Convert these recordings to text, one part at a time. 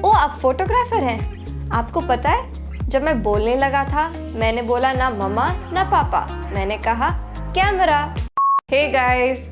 ओ आप फोटोग्राफर हैं? आपको पता है जब मैं बोलने लगा था मैंने बोला ना मम्मा ना पापा, मैंने कहा camera. Hey guys,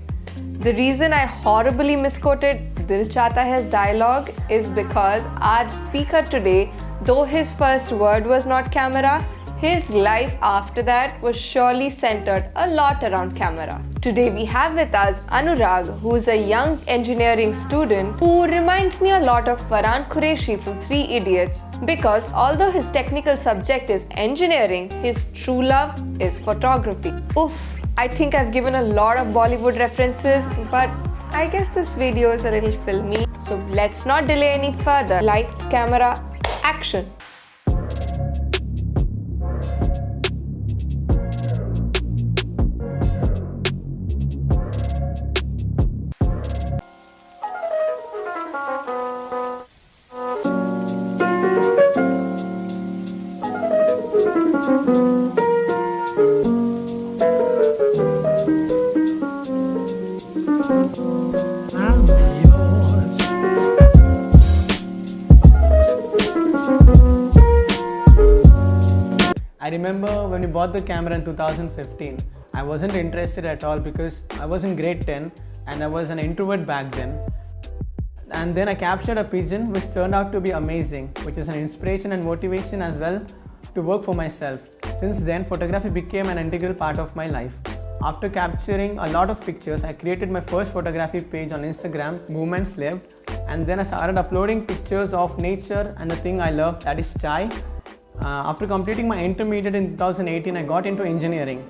the reason I horribly misquoted Dil Chahta Hai's dialogue is because our speaker today, though his first word was not camera, his life after that was surely centered a lot around camera. Today we have with us Anurag, who is a young engineering student who reminds me a lot of Farhan Qureshi from Three Idiots, because although his technical subject is engineering, his true love is photography. Oof, I think I've given a lot of Bollywood references, but I guess this video is a little filmy. So let's not delay any further. Lights, camera, action. I remember when we bought the camera in 2015, I wasn't interested at all because I was in grade 10 and I was an introvert back then. And then I captured a pigeon which turned out to be amazing, which is an inspiration and motivation as well to work for myself. Since then, photography became an integral part of my life. After capturing a lot of pictures, I created my first photography page on Instagram, Moments Lived, and then I started uploading pictures of nature and the thing I love, that is chai. After completing my intermediate in 2018, I got into engineering.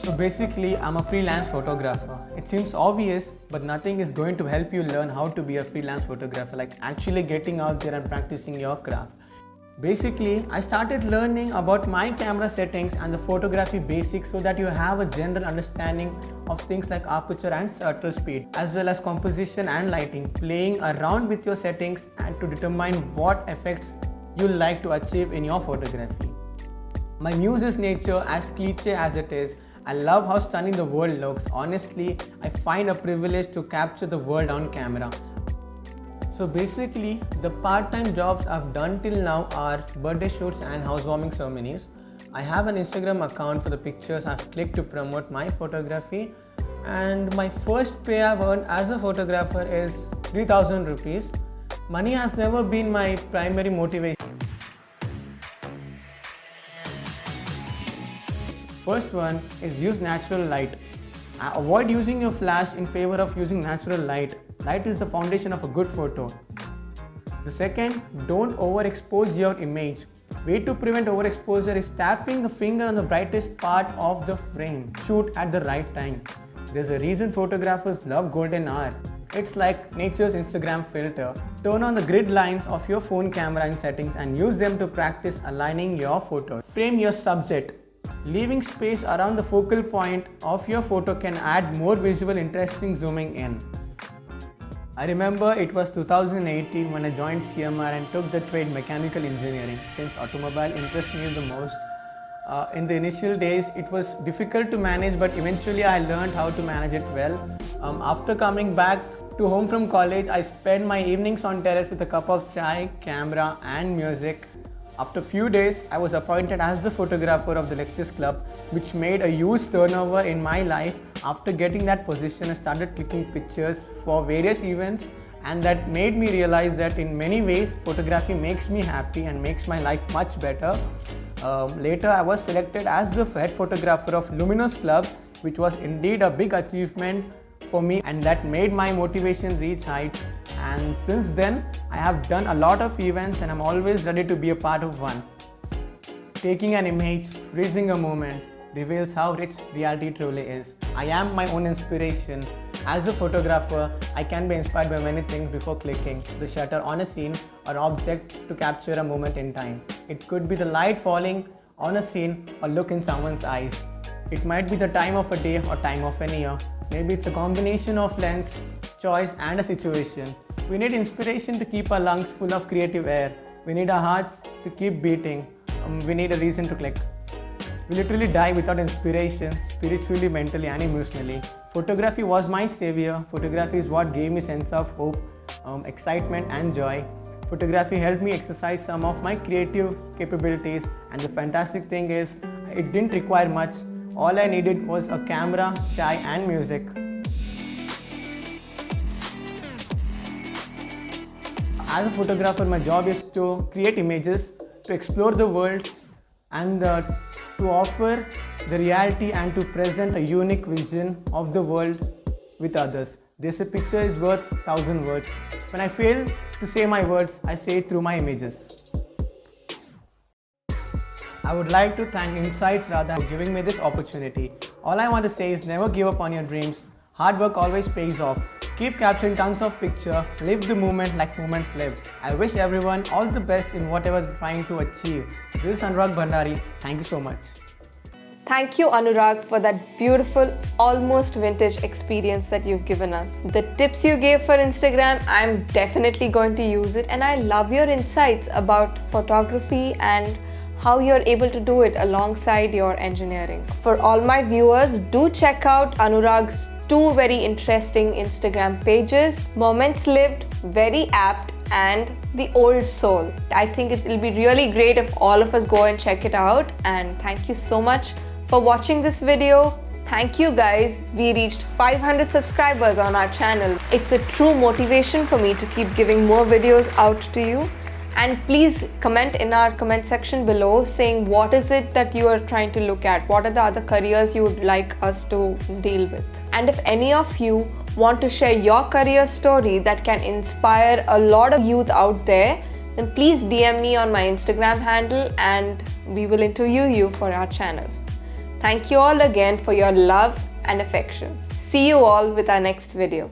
So basically, I'm a freelance photographer. It seems obvious, but nothing is going to help you learn how to be a freelance photographer, like actually getting out there and practicing your craft. Basically, I started learning about my camera settings and the photography basics so that you have a general understanding of things like aperture and shutter speed, as well as composition and lighting, playing around with your settings and to determine what effects you like to achieve in your photography. My muse is nature, as cliche as it is. I love how stunning the world looks. Honestly, I find a privilege to capture the world on camera. So basically, the part-time jobs I've done till now are birthday shoots and housewarming ceremonies. I have an Instagram account for the pictures I've clicked to promote my photography, and my first pay I've earned as a photographer is 3,000 rupees. Money has never been my primary motivation. First one is use natural light. Avoid using your flash in favor of using natural light. Light is the foundation of a good photo. The second, don't overexpose your image. Way to prevent overexposure is tapping the finger on the brightest part of the frame. Shoot at the right time. There's a reason photographers love golden hour. It's like nature's Instagram filter. Turn on the grid lines of your phone camera in settings and use them to practice aligning your photo. Frame your subject. Leaving space around the focal point of your photo can add more visual interesting zooming in. I remember it was 2018 when I joined CMR and took the trade mechanical engineering, since automobile interests me the most. In the initial days, it was difficult to manage, but eventually I learned how to manage it well. After coming back to home from college, I spent my evenings on terrace with a cup of chai, camera and music. After a few days, I was appointed as the photographer of the Lectures Club, which made a huge turnover in my life. After getting that position, I started clicking pictures for various events, and that made me realize that in many ways, photography makes me happy and makes my life much better. Later, I was selected as the head photographer of Luminous Club, which was indeed a big achievement for me, and that made my motivation reach heights. And since then, I have done a lot of events and I'm always ready to be a part of one. Taking an image, freezing a moment, reveals how rich reality truly is. I am my own inspiration. As a photographer, I can be inspired by many things before clicking the shutter on a scene or object to capture a moment in time. It could be the light falling on a scene or look in someone's eyes. It might be the time of a day or time of an year. Maybe it's a combination of lens, choice and a situation. We need inspiration to keep our lungs full of creative air. We need our hearts to keep beating. We need a reason to click. We literally die without inspiration, spiritually, mentally and emotionally. Photography was my savior. Photography is what gave me sense of hope. excitement and joy. Photography helped me exercise some of my creative capabilities, and the fantastic thing is it didn't require much. All I needed was a camera, chai and music. As a photographer, my job is to create images, to explore the world, and to offer the reality and to present a unique vision of the world with others. They say picture is worth 1,000 words. When I fail to say my words, I say it through my images. I would like to thank Insights Radha for giving me this opportunity. All I want to say is never give up on your dreams. Hard work always pays off. Keep capturing tons of pictures. Live the moment like moments live. I wish everyone all the best in whatever they're trying to achieve. This is Anurag Bhandari. Thank you so much. Thank you, Anurag, for that beautiful, almost vintage experience that you've given us. The tips you gave for Instagram, I'm definitely going to use it, and I love your insights about photography and how you're able to do it alongside your engineering. For all my viewers, do check out Anurag's 2 very interesting Instagram pages, Moments Lived, very apt, and The Old Soul. I think it will be really great if all of us go and check it out. And thank you so much for watching this video. Thank you guys. We reached 500 subscribers on our channel. It's a true motivation for me to keep giving more videos out to you. And please comment in our comment section below saying what is it that you are trying to look at, what are the other careers you would like us to deal with. And if any of you want to share your career story that can inspire a lot of youth out there, then please DM me on my Instagram handle and we will interview you for our channel. Thank you all again for your love and affection. See you all with our next video.